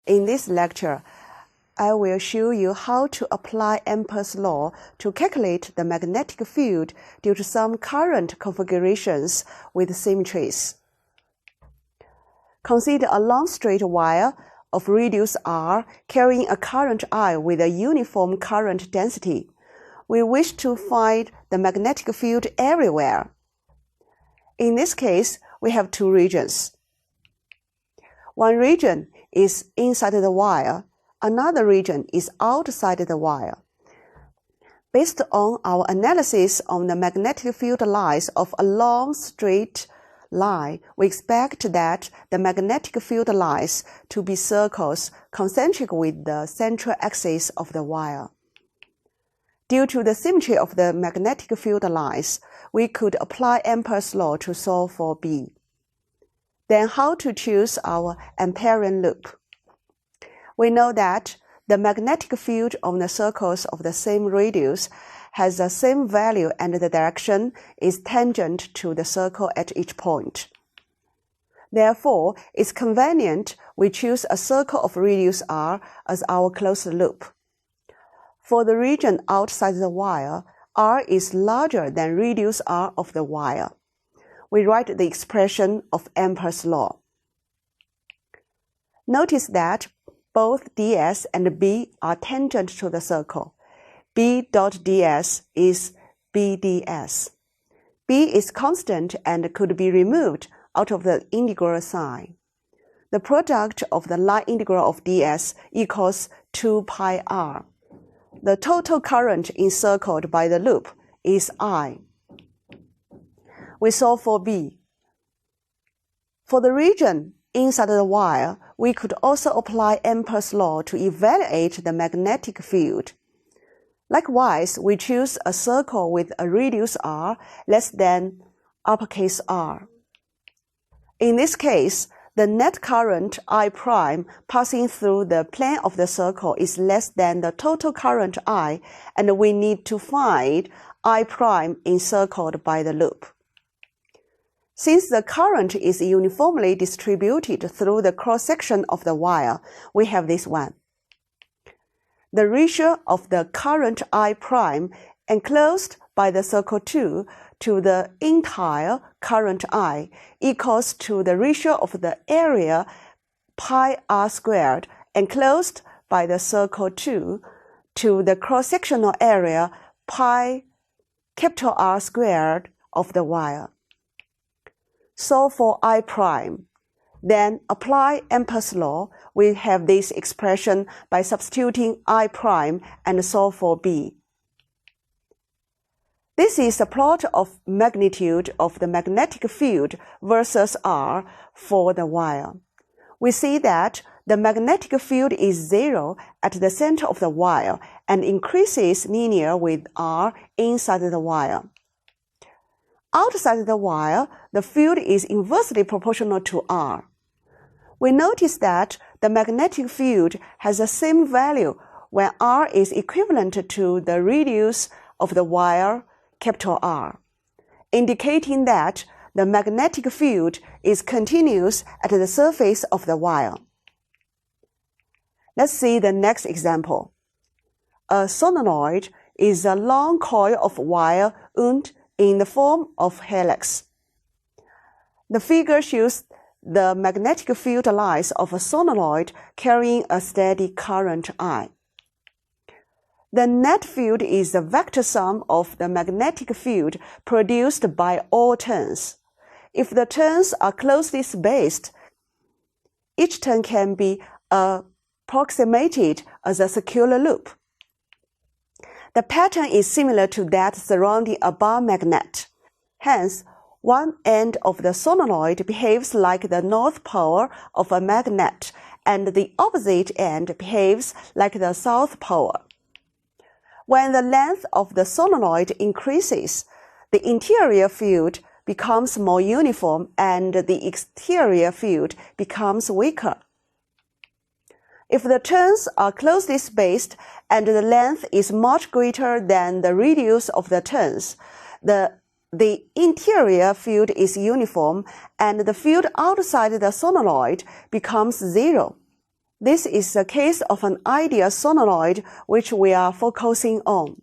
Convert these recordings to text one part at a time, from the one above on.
In this lecture, I will show you how to apply Ampere's law to calculate the magnetic field due to some current configurations with symmetries. Consider a long straight wire of radius r carrying a current I with a uniform current density. We wish to find the magnetic field everywhere. In this case, we have two regions. One region is inside the wire, another region is outside the wire. Based on our analysis on the magnetic field lines of a long straight line, we expect that the magnetic field lines to be circles concentric with the central axis of the wire. Due to the symmetry of the magnetic field lines, we could apply Ampere's law to solve for B. Then how to choose our Amperian loop? We know that the magnetic field on the circles of the same radius has the same value and the direction is tangent to the circle at each point. Therefore, it's convenient we choose a circle of radius r as our closed loop. For the region outside the wire, r is larger than radius r of the wire. We write the expression of Ampere's law. Notice that both ds and b are tangent to the circle. b dot ds is bds. b is constant and could be removed out of the integral sign. The product of the line integral of ds equals 2 pi r. The total current encircled by the loop is I. We solve for B. For the region inside the wire, we could also apply Ampere's law to evaluate the magnetic field. Likewise, we choose a circle with a radius r less than uppercase R. In this case, the net current I prime passing through the plane of the circle is less than the total current I, and we need to find I prime encircled by the loop. Since the current is uniformly distributed through the cross-section of the wire, we have this one. The ratio of the current I prime enclosed by the circle 2 to the entire current I equals to the ratio of the area pi r squared enclosed by the circle 2 to the cross-sectional area pi capital R squared of the wire. Solve for I prime. Then apply Ampere's law. We have this expression by substituting I prime and solve for B. This is a plot of magnitude of the magnetic field versus R for the wire. We see that the magnetic field is 0 at the center of the wire and increases linear with R inside the wire. Outside the wire, the field is inversely proportional to R. We notice that the magnetic field has the same value when R is equivalent to the radius of the wire, capital R, indicating that the magnetic field is continuous at the surface of the wire. Let's see the next example. A solenoid is a long coil of wire wound in the form of helix. The figure shows the magnetic field lines of a solenoid carrying a steady current I. The net field is the vector sum of the magnetic field produced by all turns. If the turns are closely spaced, each turn can be approximated as a circular loop. The pattern is similar to that surrounding a bar magnet. Hence, one end of the solenoid behaves like the north pole of a magnet, and the opposite end behaves like the south pole. When the length of the solenoid increases, the interior field becomes more uniform and the exterior field becomes weaker. If the turns are closely spaced and the length is much greater than the radius of the turns, the interior field is uniform and the field outside the solenoid becomes 0. This is the case of an ideal solenoid which we are focusing on.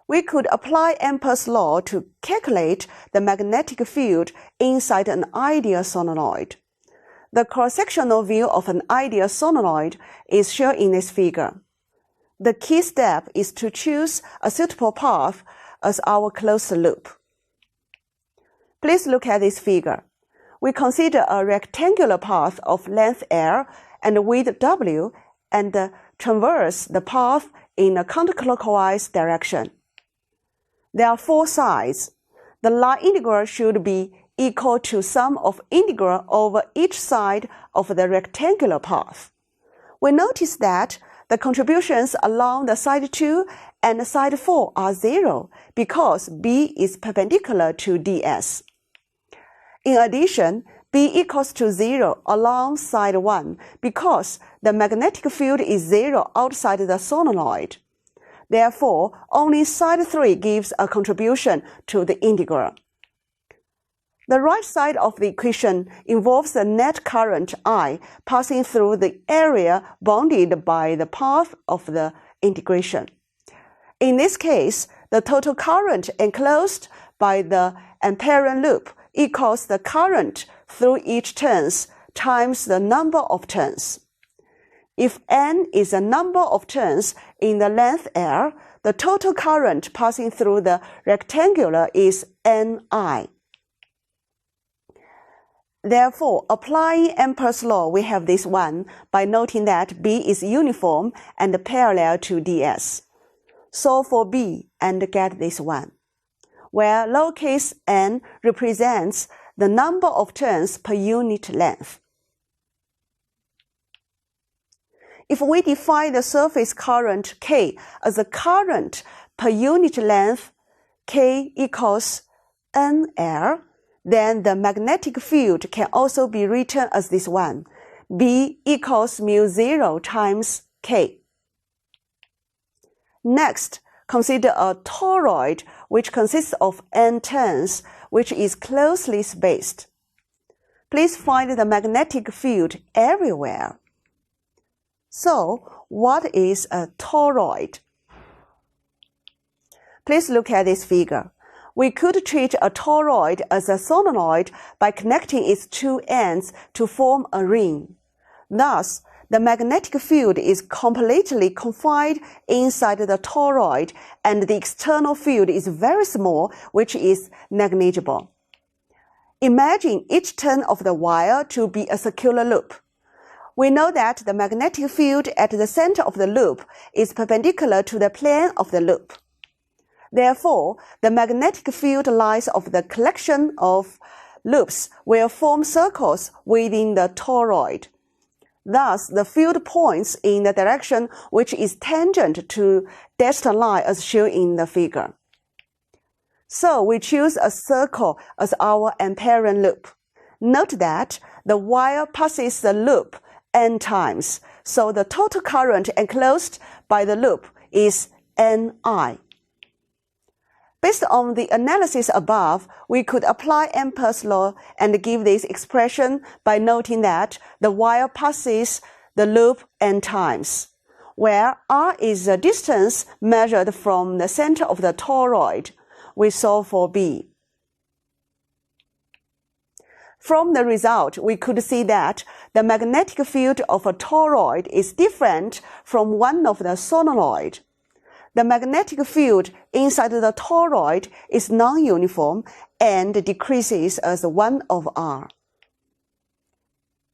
We could apply Ampere's law to calculate the magnetic field inside an ideal solenoid. The cross-sectional view of an ideal solenoid is shown in this figure. The key step is to choose a suitable path as our closed loop. Please look at this figure. We consider a rectangular path of length L and width W and traverse the path in a counterclockwise direction. There are 4 sides. The line integral should be equal to sum of integral over each side of the rectangular path. We notice that the contributions along the side 2 and side 4 are 0 because B is perpendicular to ds. In addition, B equals to 0 along side 1 because the magnetic field is 0 outside the solenoid. Therefore, only side 3 gives a contribution to the integral. The right side of the equation involves the net current I passing through the area bounded by the path of the integration. In this case, the total current enclosed by the Ampere loop equals the current through each turns times the number of turns. If n is the number of turns in the length L, the total current passing through the rectangular is Ni. Therefore, applying Ampere's law, we have this one by noting that B is uniform and parallel to ds. Solve for B and get this one, where lowercase n represents the number of turns per unit length. If we define the surface current K as the current per unit length, K equals NL, then the magnetic field can also be written as this one, B equals mu0 times K. Next, consider a toroid which consists of n turns, which is closely spaced. Please find the magnetic field everywhere. So, what is a toroid? Please look at this figure. We could treat a toroid as a solenoid by connecting its 2 ends to form a ring. Thus, the magnetic field is completely confined inside the toroid and the external field is very small, which is negligible. Imagine each turn of the wire to be a circular loop. We know that the magnetic field at the center of the loop is perpendicular to the plane of the loop. Therefore, the magnetic field lines of the collection of loops will form circles within the toroid. Thus, the field points in the direction which is tangent to dashed line as shown in the figure. So, we choose a circle as our Ampere loop. Note that the wire passes the loop n times, so the total current enclosed by the loop is Ni. Based on the analysis above, we could apply Ampere's law and give this expression by noting that the wire passes the loop n times, where r is the distance measured from the center of the toroid. We solve for B. From the result, we could see that the magnetic field of a toroid is different from one of the solenoid. The magnetic field inside the toroid is non-uniform and decreases as 1 over r.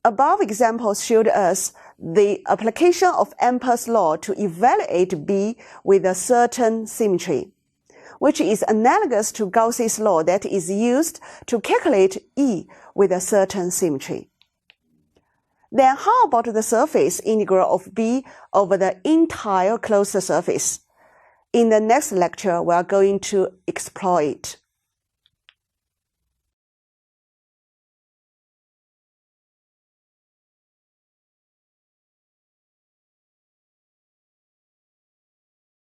Above examples showed us the application of Ampere's law to evaluate B with a certain symmetry, which is analogous to Gauss's law that is used to calculate E with a certain symmetry. Then how about the surface integral of B over the entire closed surface? In the next lecture, we are going to explore it.